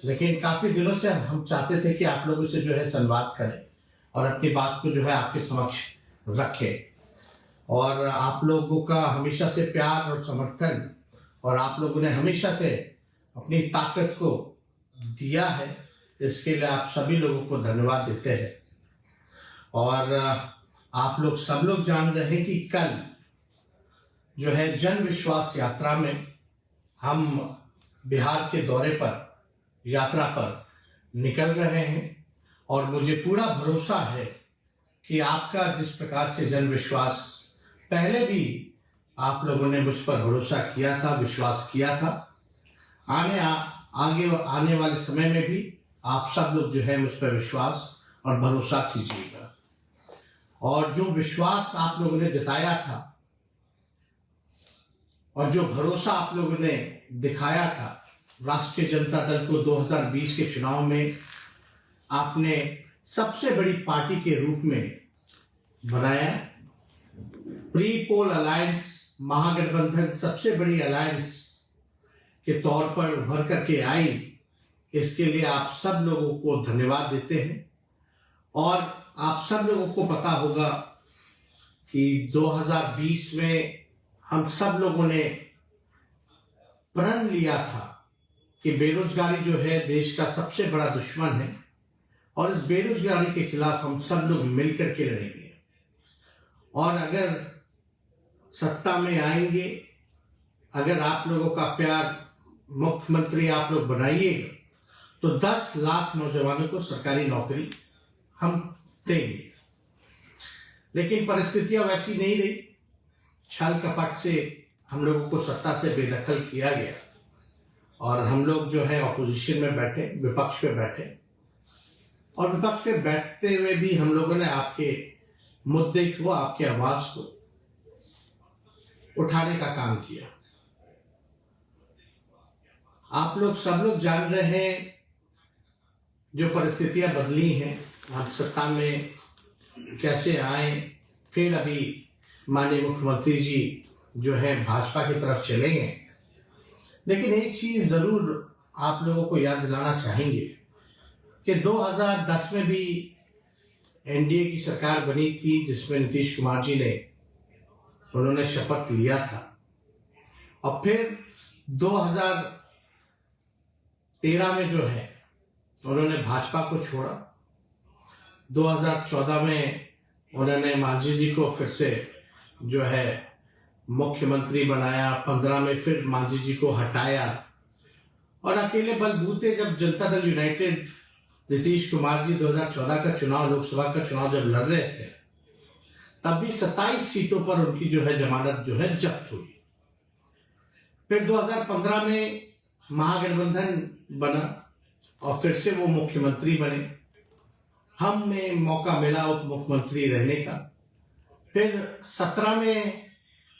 लेकिन काफ़ी दिनों से हम चाहते थे कि आप लोगों से जो है संवाद करें और अपनी बात को जो है आपके समक्ष रखें। और आप लोगों का हमेशा से प्यार और समर्थन और आप लोगों ने हमेशा से अपनी ताकत को दिया है, इसके लिए आप सभी लोगों को धन्यवाद देते हैं। और आप लोग सब लोग जान रहे हैं कि कल जो है जन विश्वास यात्रा में हम बिहार के दौरे पर यात्रा पर निकल रहे हैं और मुझे पूरा भरोसा है कि आपका जिस प्रकार से जन विश्वास पहले भी आप लोगों ने मुझ पर भरोसा किया था, विश्वास किया था, आगे आने वाले समय में भी आप सब लोग जो है मुझ पर विश्वास और भरोसा कीजिएगा। और जो विश्वास आप लोगों ने जताया था और जो भरोसा आप लोगों ने दिखाया था, राष्ट्रीय जनता दल को 2020 के चुनाव में आपने सबसे बड़ी पार्टी के रूप में बनाया। प्री पोल अलायंस महागठबंधन सबसे बड़ी अलायंस के तौर पर उभर करके आई, इसके लिए आप सब लोगों को धन्यवाद देते हैं। और आप सब लोगों को पता होगा कि 2020 में हम सब लोगों ने प्रण लिया था कि बेरोजगारी जो है देश का सबसे बड़ा दुश्मन है और इस बेरोजगारी के खिलाफ हम सब लोग मिलकर के लड़ेंगे। और अगर सत्ता में आएंगे, अगर आप लोगों का प्यार मुख्यमंत्री आप लोग बनाइएगा तो 10 लाख नौजवानों को सरकारी नौकरी हम देंगे। लेकिन परिस्थितियां वैसी नहीं रही, छल कपट से हम लोगों को सत्ता से बेदखल किया गया और हम लोग जो है ऑपोजिशन में बैठे, विपक्ष पे बैठे और विपक्ष पे बैठते हुए भी हम लोगों ने आपके मुद्दे को, आपके आवाज को उठाने का काम किया। आप लोग सब लोग जान रहे हैं जो परिस्थितियां बदली हैं, आप सत्ता में कैसे आए, फिर अभी माननीय मुख्यमंत्री जी जो है भाजपा की तरफ चले गए। लेकिन एक चीज जरूर आप लोगों को याद दिलाना चाहेंगे कि 2010 में भी एनडीए की सरकार बनी थी जिसमें नीतीश कुमार जी ने उन्होंने शपथ लिया था और फिर 2013 में जो है उन्होंने भाजपा को छोड़ा। 2014 में उन्होंने मांझी जी को फिर से जो है मुख्यमंत्री बनाया, 15 में फिर मांझी जी को हटाया और अकेले बलबूते जब जनता दल यूनाइटेड नीतीश कुमार जी 2014 का चुनाव, लोकसभा का चुनाव जब लड़ रहे थे तब भी 27 सीटों पर उनकी जो है जमानत जो है जब्त हुई। फिर 2015 में महागठबंधन बना और फिर से वो मुख्यमंत्री बने, हमें मौका मिला उप मुख्यमंत्री रहने का। फिर 17 में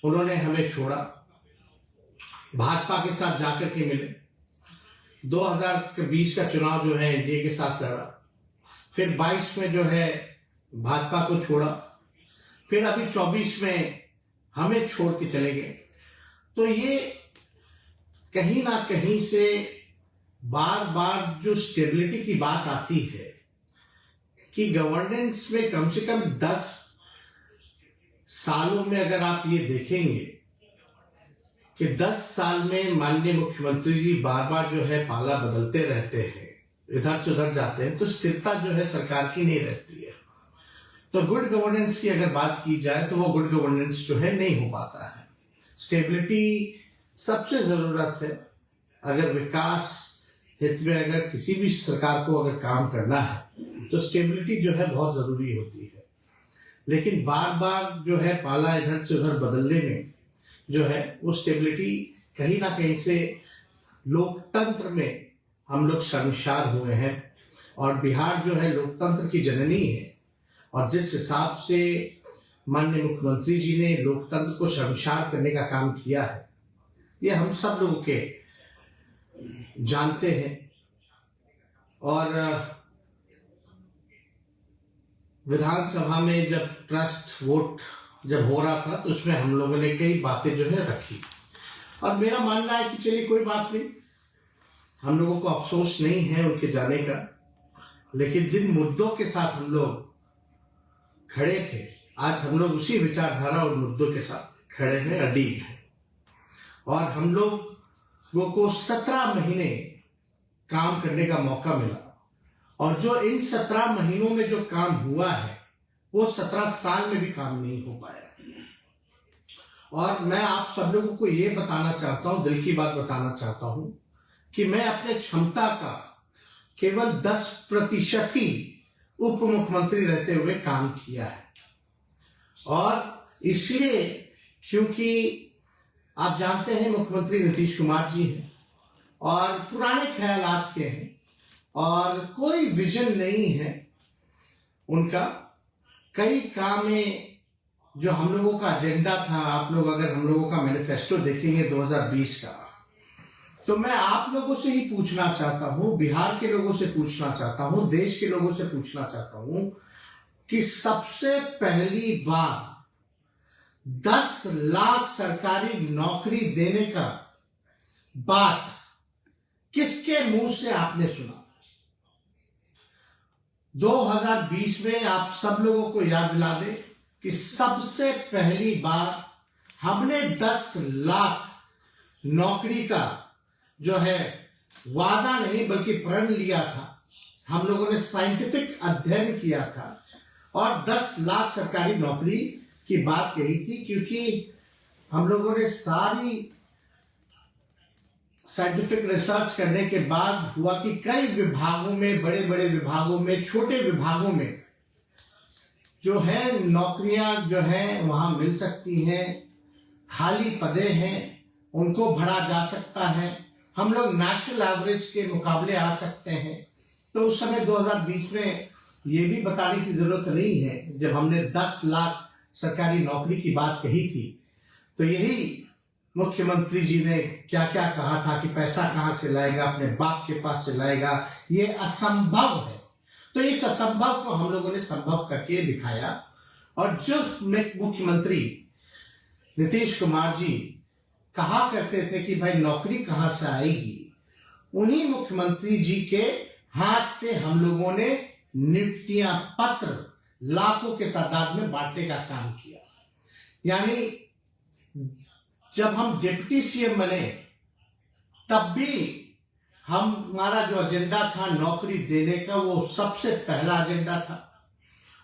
उन्होंने हमें छोड़ा, भाजपा के साथ जाकर के मिले, 2020 का चुनाव जो है एनडीए के साथ लड़ा, फिर 22 में जो है भाजपा को छोड़ा, फिर अभी 24 में हमें छोड़ के चले गए। तो ये कहीं ना कहीं से बार बार जो स्टेबिलिटी की बात आती है कि गवर्नेंस में कम से कम 10 सालों में अगर आप ये देखेंगे कि 10 साल में माननीय मुख्यमंत्री जी बार बार जो है पाला बदलते रहते हैं, इधर से उधर जाते हैं, तो स्थिरता जो है सरकार की नहीं रहती है। तो गुड गवर्नेंस की अगर बात की जाए तो वो गुड गवर्नेंस जो है नहीं हो पाता है। स्टेबिलिटी सबसे जरूरत है। अगर विकास हित में अगर किसी भी सरकार को अगर काम करना है तो स्टेबिलिटी जो है बहुत जरूरी होती है। लेकिन बार बार जो है पाला इधर से उधर बदलने में जो है वो स्टेबिलिटी कहीं ना कहीं से लोकतंत्र में हम लोग शर्मसार हुए हैं। और बिहार जो है लोकतंत्र की जननी है और जिस हिसाब से माननीय मुख्यमंत्री जी ने लोकतंत्र को शर्मसार करने का काम किया है, ये हम सब लोगों के जानते हैं। और विधानसभा में जब ट्रस्ट वोट जब हो रहा था तो उसमें हम लोगों ने कई बातें जो है रखी और मेरा मानना है कि चलिए कोई बात नहीं, हम लोगों को अफसोस नहीं है उनके जाने का, लेकिन जिन मुद्दों के साथ हम लोग खड़े थे, आज हम लोग उसी विचारधारा और मुद्दों के साथ खड़े हैं, अडिग हैं। और हम लोगों को 17 महीने काम करने का मौका मिला, और जो इन 17 महीनों में जो काम हुआ है वो 17 साल में भी काम नहीं हो पाया। और मैं आप सब लोगों को ये बताना चाहता हूं, दिल की बात बताना चाहता हूं, कि मैं अपने क्षमता का केवल 10% ही उप मुख्यमंत्री रहते हुए काम किया है। और इसलिए क्योंकि आप जानते हैं मुख्यमंत्री नीतीश कुमार जी हैं और पुराने ख्यालात के हैं और कोई विजन नहीं है उनका। कई काम में जो हम लोगों का एजेंडा था, आप लोग अगर हम लोगों का मैनिफेस्टो देखेंगे 2020 का, तो मैं आप लोगों से ही पूछना चाहता हूं, बिहार के लोगों से पूछना चाहता हूं, देश के लोगों से पूछना चाहता हूं कि सबसे पहली बार 10 लाख सरकारी नौकरी देने का बात किसके मुंह से आपने सुना? 2020 में आप सब लोगों को याद दिला दे कि सबसे पहली बार हमने 10 लाख नौकरी का जो है वादा नहीं बल्कि प्रण लिया था। हम लोगों ने साइंटिफिक अध्ययन किया था और 10 लाख सरकारी नौकरी की बात कही थी, क्योंकि हम लोगों ने सारी साइंटिफिक रिसर्च करने के बाद हुआ कि कई विभागों में, बड़े बड़े विभागों में, छोटे विभागों में जो है नौकरियां जो है वहां मिल सकती हैं, खाली पदे हैं, उनको भरा जा सकता है, हम लोग नेशनल एवरेज के मुकाबले आ सकते हैं। तो उस समय 2020 में ये भी बताने की जरूरत नहीं है, जब हमने 10 लाख सरकारी नौकरी की बात कही थी तो यही मुख्यमंत्री जी ने क्या क्या कहा था कि पैसा कहां से लाएगा, अपने बाप के पास से लाएगा, ये असंभव है। तो इस असंभव को हम लोगों ने संभव करके दिखाया। और जो मुख्यमंत्री नीतीश कुमार जी कहा करते थे कि भाई नौकरी कहां से आएगी, उन्हीं मुख्यमंत्री जी के हाथ से हम लोगों ने नियुक्तियां पत्र लाखों के तादाद में बांटने का काम किया। यानी जब हम डिप्टी सीएम बने तब भी हमारा जो एजेंडा था नौकरी देने का, वो सबसे पहला एजेंडा था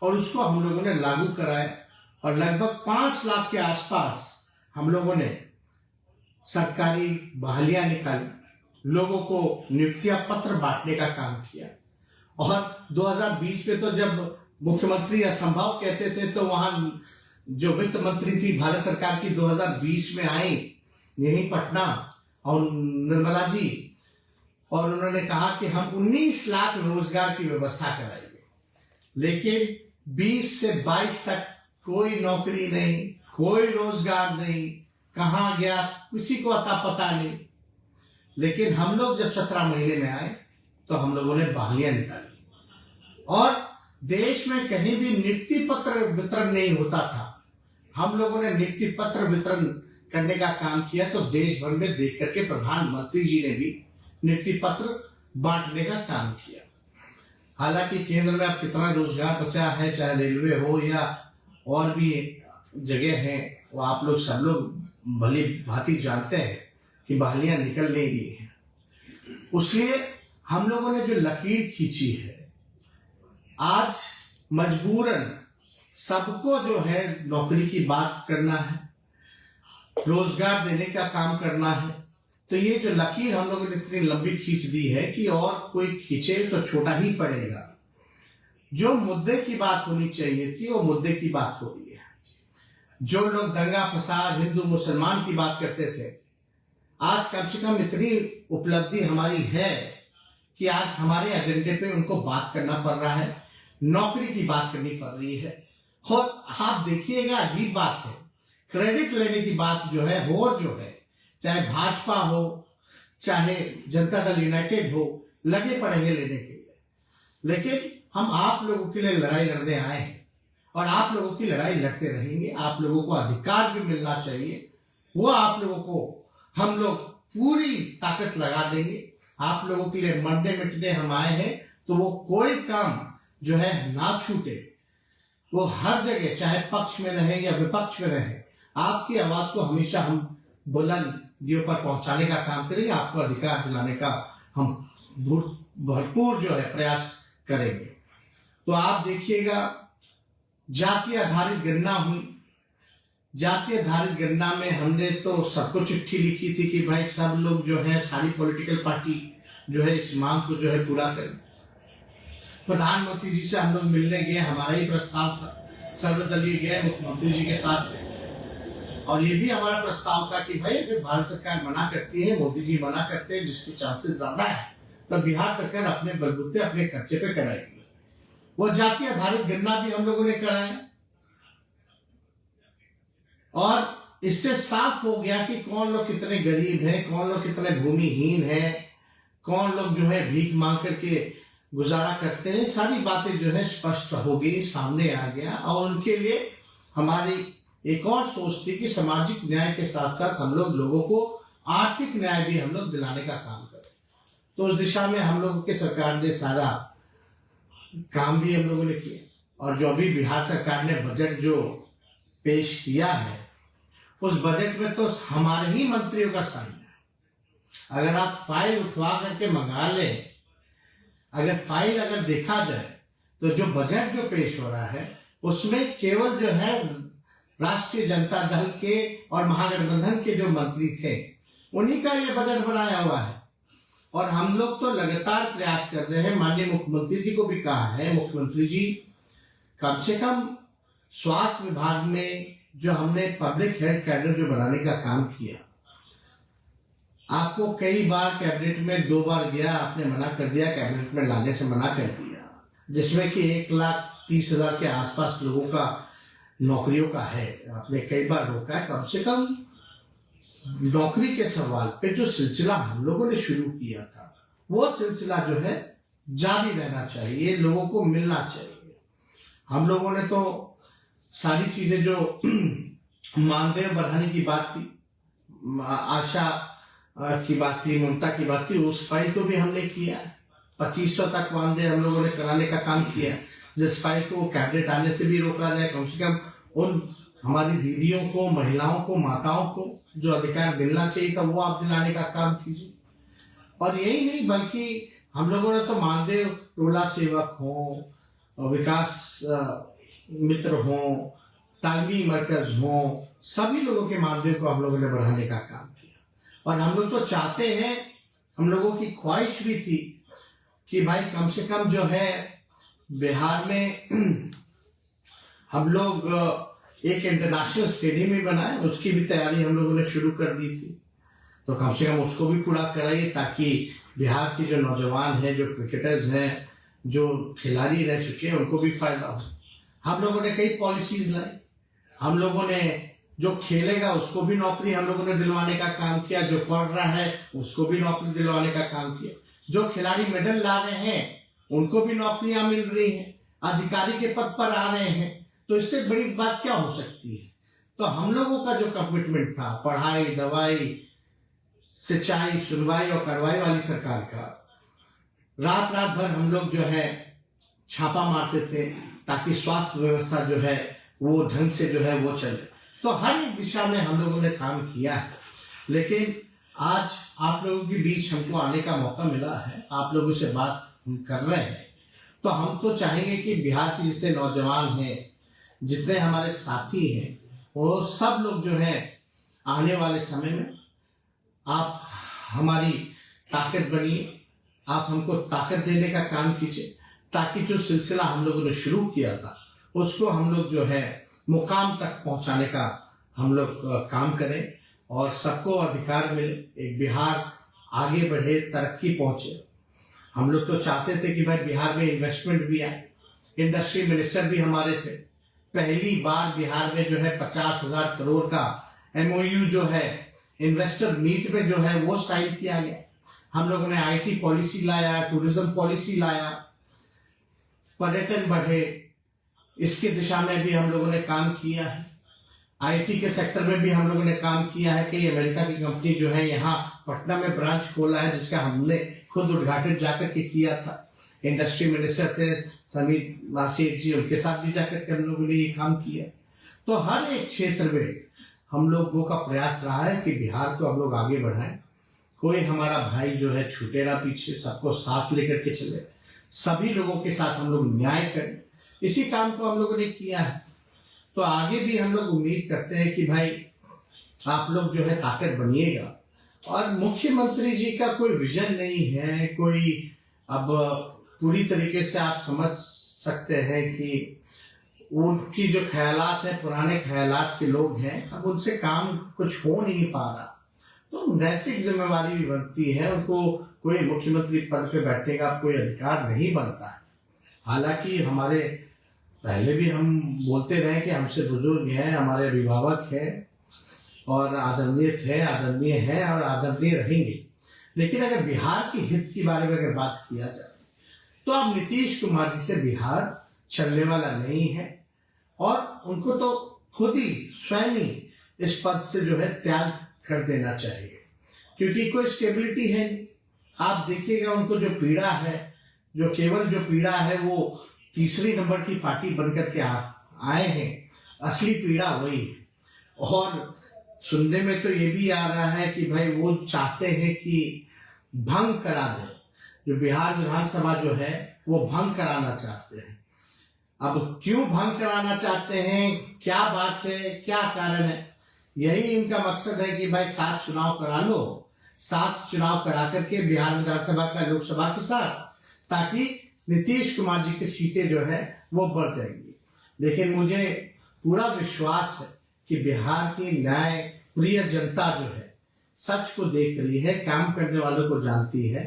और उसको हम लोगों ने लागू कराया। और लगभग 5 लाख के आसपास हम लोगों ने सरकारी बहालियां निकाली, लोगों को नियुक्तियां पत्र बांटने का काम किया। और 2020 में तो जब मुख्यमंत्री असंभव कहते थे तो वहां जो वित्त मंत्री थी भारत सरकार की 2020 में आई यही पटना, और निर्मला जी, और उन्होंने कहा कि हम 19 लाख रोजगार की व्यवस्था कराएंगे। लेकिन 20 से 22 तक कोई नौकरी नहीं, कोई रोजगार नहीं, कहां गया किसी को अता पता नहीं। लेकिन हम लोग जब 17 महीने में आए तो हम लोगों ने बहालियां निकाली और देश में कहीं भी नियुक्ति पत्र वितरण नहीं होता था। हम लोगों ने नियुक्ति पत्र वितरण करने का काम किया, तो देश भर में देख करके प्रधानमंत्री जी ने भी नियुक्ति पत्र बांटने का काम किया। हालांकि केंद्र में अब कितना रोजगार बचा है, चाहे रेलवे हो या और भी जगह है, वो आप लोग सब लोग भली भांति जानते हैं कि बहालियां निकल नहीं रही हैं। उसलिए हम लोगों ने जो लकीर खींची है, आज मजबूरन सबको जो है नौकरी की बात करना है, रोजगार देने का काम करना है। तो ये जो लकीर हम लोगों ने इतनी लंबी खींच दी है कि और कोई खींचे तो छोटा ही पड़ेगा। जो मुद्दे की बात होनी चाहिए थी वो मुद्दे की बात हो रही है। जो लोग दंगा फसाद हिंदू मुसलमान की बात करते थे, आज कम से कम इतनी उपलब्धि हमारी है कि आज हमारे एजेंडे पे उनको बात करना पड़ रहा है, नौकरी की बात करनी पड़ रही है। और आप देखिएगा अजीब बात है, क्रेडिट लेने की बात जो है चाहे भाजपा हो चाहे जनता दल यूनाइटेड हो, लगे पड़े हैं लेने के लिए। लेकिन हम आप लोगों के लिए लड़ाई लड़ने आए हैं और आप लोगों की लड़ाई लड़ते रहेंगे। आप लोगों को अधिकार जो मिलना चाहिए वो आप लोगों को हम लोग पूरी ताकत लगा देंगे। आप लोगों के लिए मरने मिटने हम आए हैं, तो वो कोई काम जो है ना छूटे। वो हर जगह चाहे पक्ष में रहे या विपक्ष में रहे, आपकी आवाज को हमेशा हम बुलंदियों पर पहुंचाने का काम करेंगे, आपको अधिकार दिलाने का हम भरपूर जो है प्रयास करेंगे। तो आप देखिएगा, जाति आधारित गणना हुई। जाति आधारित गणना में हमने तो सबको चिट्ठी लिखी थी कि भाई सब लोग जो है, सारी पॉलिटिकल पार्टी जो है इस मांग को जो है पूरा करें। प्रधानमंत्री जी से हम लोग मिलने गए, हमारा ही प्रस्ताव था, सर्वदलीय गए, मुख्यमंत्री जी के साथ थे, और ये भी हमारा प्रस्ताव था कि भाई अगर भारत सरकार मना करती है, मोदी जी मना करते हैं, जिसके चांसेस ज्यादा है, तब बिहार सरकार अपने बलबूते अपने खर्चे पे कराएगी। वो जाति आधारित गणना भी हम लोगों ने कराया, और इससे साफ हो गया कि कौन लोग कितने गरीब हैं, कौन लोग कितने भूमिहीन हैं, कौन लोग जो है भीख मांग करके गुजारा करते हैं। सारी बातें जो है स्पष्ट हो गई, सामने आ गया। और उनके लिए हमारी एक और सोच थी कि सामाजिक न्याय के साथ साथ हम लोग लोगों को आर्थिक न्याय भी हम लोग दिलाने का काम करें। तो उस दिशा में हम लोगों की सरकार ने सारा काम भी हम लोगों ने किया, और जो अभी बिहार सरकार ने बजट जो पेश किया है, उस बजट में तो हमारे ही मंत्रियों का साइन है। अगर आप फाइल उठवा करके मंगा लें, अगर देखा जाए तो जो बजट जो पेश हो रहा है उसमें केवल जो है राष्ट्रीय जनता दल के और महागठबंधन के जो मंत्री थे उन्हीं का ये बजट बनाया हुआ है। और हम लोग तो लगातार प्रयास कर रहे हैं, माननीय मुख्यमंत्री जी को भी कहा है, मुख्यमंत्री जी कम से कम स्वास्थ्य विभाग में जो हमने पब्लिक हेल्थ कैडर जो बनाने का काम किया, आपको कई बार कैबिनेट में 2 बार गया, आपने मना कर दिया, कैबिनेट में लाने से मना कर दिया, जिसमें कि 1,30,000 के आसपास लोगों का नौकरियों का है, आपने कई बार रोका है। कम से कम नौकरी के सवाल पे जो सिलसिला हम लोगों ने शुरू किया था, वो सिलसिला जो है जारी रहना चाहिए, लोगों को मिलना चाहिए। हम लोगों ने तो सारी चीजें जो मानदेय बढ़ाने की बात थी, आशा की बात थी, ममता की बात थी, उस फाइल को भी हमने किया। 2500 तक मानदेय हम लोगों ने कराने का काम किया, जिस फाइल को कैबिनेट आने से भी रोका जाए। कम से कम उन हमारी दीदियों को, महिलाओं को, माताओं को जो अधिकार मिलना चाहिए था, वो आप दिलाने का काम कीजिए। और यही नहीं, बल्कि हम लोगों ने तो मानदेय टोला सेवक हो, विकास मित्र हो, तालमी मरकज हो, सभी लोगों के मानदेय को हम लोगों ने बढ़ाने का काम किया। और हम लोग तो चाहते हैं, हम लोगों की ख्वाहिश भी थी कि भाई कम से कम जो है बिहार में हम लोग एक इंटरनेशनल स्टेडियम भी बनाए, उसकी भी तैयारी हम लोगों ने शुरू कर दी थी। तो कम से कम उसको भी पूरा कराइए, ताकि बिहार के जो नौजवान हैं, जो क्रिकेटर्स हैं, जो खिलाड़ी रह चुके हैं, उनको भी फायदा हो। हम लोगों ने कई पॉलिसीज लाई, हम लोगों ने जो खेलेगा उसको भी नौकरी हम लोगों ने दिलवाने का काम किया, जो पढ़ रहा है उसको भी नौकरी दिलवाने का काम किया, जो खिलाड़ी मेडल ला रहे हैं उनको भी नौकरियां मिल रही हैं, अधिकारी के पद पर आ रहे हैं। तो इससे बड़ी बात क्या हो सकती है। तो हम लोगों का जो कमिटमेंट था, पढ़ाई, दवाई, सिंचाई, सुनवाई और कार्रवाई वाली सरकार का, रात रात भर हम लोग जो है छापा मारते थे, ताकि स्वास्थ्य व्यवस्था जो है वो ढंग से जो है वो चले। तो हर एक दिशा में हम लोगों ने काम किया है। लेकिन आज आप लोगों के बीच हमको आने का मौका मिला है, आप लोगों से बात हम कर रहे हैं, तो हम तो चाहेंगे कि बिहार के जितने नौजवान हैं, जितने हमारे साथी हैं, वो सब लोग जो है आने वाले समय में आप हमारी ताकत बनिए, आप हमको ताकत देने का काम कीजिए, ताकि जो सिलसिला हम लोगों ने शुरू किया था उसको हम लोग जो है मुकाम तक पहुंचाने का हम लोग काम करें, और सबको अधिकार मिले, एक बिहार आगे बढ़े, तरक्की पहुंचे। हम लोग तो चाहते थे कि भाई बिहार में इन्वेस्टमेंट भी आए, इंडस्ट्री मिनिस्टर भी हमारे थे। पहली बार बिहार में जो है 50,000 करोड़ का MOU जो है इन्वेस्टर मीट में जो है वो साइन किया गया। हम लोगों ने IT पॉलिसी लाया, टूरिज्म पॉलिसी लाया, पर्यटन बढ़े, इसकी दिशा में भी हम लोगों ने काम किया है। IT के सेक्टर में भी हम लोगों ने काम किया है। कई अमेरिका की कंपनी जो है यहाँ पटना में ब्रांच खोला है, जिसका हमने खुद उद्घाटन जाकर के किया था। इंडस्ट्री मिनिस्टर थे समीर नासिर जी, उनके साथ भी जाकर के हम लोगों ने ये काम किया। तो हर एक क्षेत्र में हम लोगों का प्रयास रहा है कि बिहार को हम लोग आगे बढ़ाएं। कोई हमारा भाई जो है छूटे ना पीछे, सबको साथ लेकर के चले, सभी लोगों के साथ हम लोग न्याय करें। इसी काम को हम लोगों ने किया है। तो आगे भी हम लोग उम्मीद करते हैं कि भाई आप लोग जो है ताकत बनिएगा। और मुख्यमंत्री जी का कोई विजन नहीं है, कोई अब पूरी तरीके से आप समझ सकते हैं कि उनकी जो ख्यालात है पुराने ख्यालात के लोग हैं, अब उनसे काम कुछ हो नहीं पा रहा। तो नैतिक जिम्मेवारी भी बनती है, उनको कोई मुख्यमंत्री पद पे बैठने का कोई अधिकार नहीं बनता है। हालांकि हमारे पहले भी हम बोलते रहे कि हमसे बुजुर्ग हैं, हमारे अभिभावक हैं और आदरणीय हैं और आदरणीय रहेंगे। लेकिन अगर बिहार के हित के बारे में अगर बात किया जाए तो अब नीतीश कुमार जी से बिहार चलने वाला नहीं है और उनको तो खुद ही स्वयं ही इस पद से जो है त्याग कर देना चाहिए, क्योंकि कोई स्टेबिलिटी है नहीं। आप देखिएगा उनको जो पीड़ा है, जो केवल जो पीड़ा है वो तीसरी नंबर की पार्टी बनकर के आए हैं, असली पीड़ा वही है। और सुनने में तो ये भी आ रहा है कि भाई वो चाहते हैं कि भंग करा दे, जो बिहार विधानसभा जो है वो भंग कराना चाहते हैं। अब क्यों भंग कराना चाहते हैं, क्या बात है, क्या कारण है? यही इनका मकसद है कि भाई 7 चुनाव करा लो, 7 चुनाव करा करके बिहार विधानसभा का लोकसभा के साथ, ताकि नीतीश कुमार जी की सीटें जो है वो बढ़ जाएंगी। लेकिन मुझे पूरा विश्वास है कि बिहार की न्याय प्रिय जनता जो है सच को देख रही है, काम करने वालों को जानती है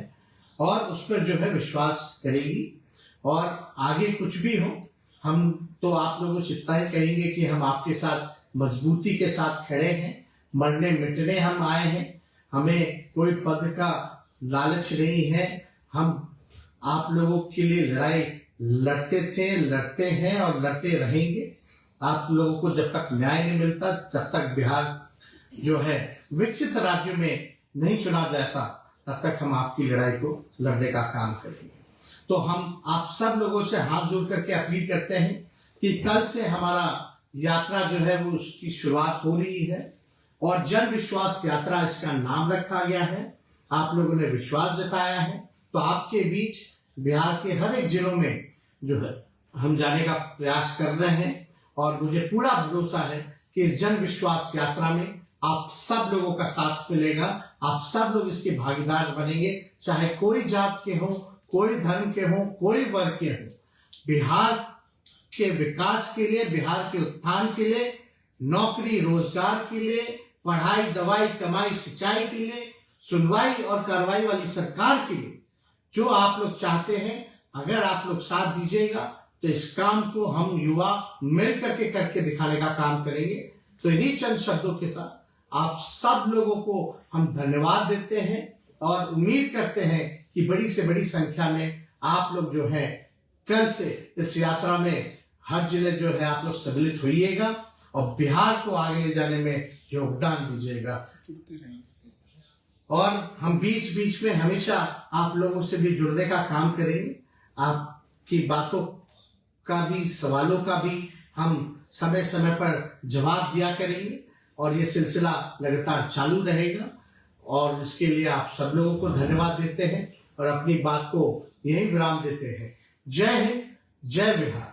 और उस पर जो है विश्वास करेगी। और आगे कुछ भी हो, हम तो आप लोगों से इतना ही कहेंगे कि हम आपके साथ मजबूती के साथ खड़े हैं, मरने मिटने हम आए हैं। हमें कोई पद का लालच नहीं है, हम आप लोगों के लिए लड़ाई लड़ते थे, लड़ते हैं और लड़ते रहेंगे। आप लोगों को जब तक न्याय नहीं मिलता, जब तक बिहार जो है विकसित राज्यों में नहीं चुना जाता, तब तक हम आपकी लड़ाई को लड़ने का काम करेंगे। तो हम आप सब लोगों से हाथ जोड़ करके अपील करते हैं कि कल से हमारा यात्रा जो है वो उसकी शुरुआत हो रही है और जन विश्वास यात्रा इसका नाम रखा गया है। आप लोगों ने विश्वास जताया है, तो आपके बीच बिहार के हर एक जिलों में जो है हम जाने का प्रयास कर रहे हैं। और मुझे पूरा भरोसा है कि इस जन विश्वास यात्रा में आप सब लोगों का साथ मिलेगा, आप सब लोग इसके भागीदार बनेंगे, चाहे कोई जात के हो, कोई धर्म के हो, कोई वर्ग के हो। बिहार के विकास के लिए, बिहार के उत्थान के लिए, नौकरी रोजगार के लिए, पढ़ाई दवाई कमाई सिंचाई के लिए, सुनवाई और कार्रवाई वाली सरकार के लिए जो आप लोग चाहते हैं, अगर आप लोग साथ दीजिएगा तो इस काम को हम युवा मिल करके दिखाने का काम करेंगे। तो इन्हीं चंद शब्दों के साथ आप सब लोगों को हम धन्यवाद देते हैं और उम्मीद करते हैं कि बड़ी से बड़ी संख्या में आप लोग जो है कल से इस यात्रा में हर जिले जो है आप लोग सम्मिलित होइएगा और बिहार को आगे ले जाने में योगदान दीजिएगा। और हम बीच बीच में हमेशा आप लोगों से भी जुड़ने का काम करेंगे, आपकी बातों का भी, सवालों का भी हम समय समय पर जवाब दिया करेंगे और ये सिलसिला लगातार चालू रहेगा। और इसके लिए आप सब लोगों को धन्यवाद देते हैं और अपनी बात को यही विराम देते हैं। जय हिंद, जय बिहार।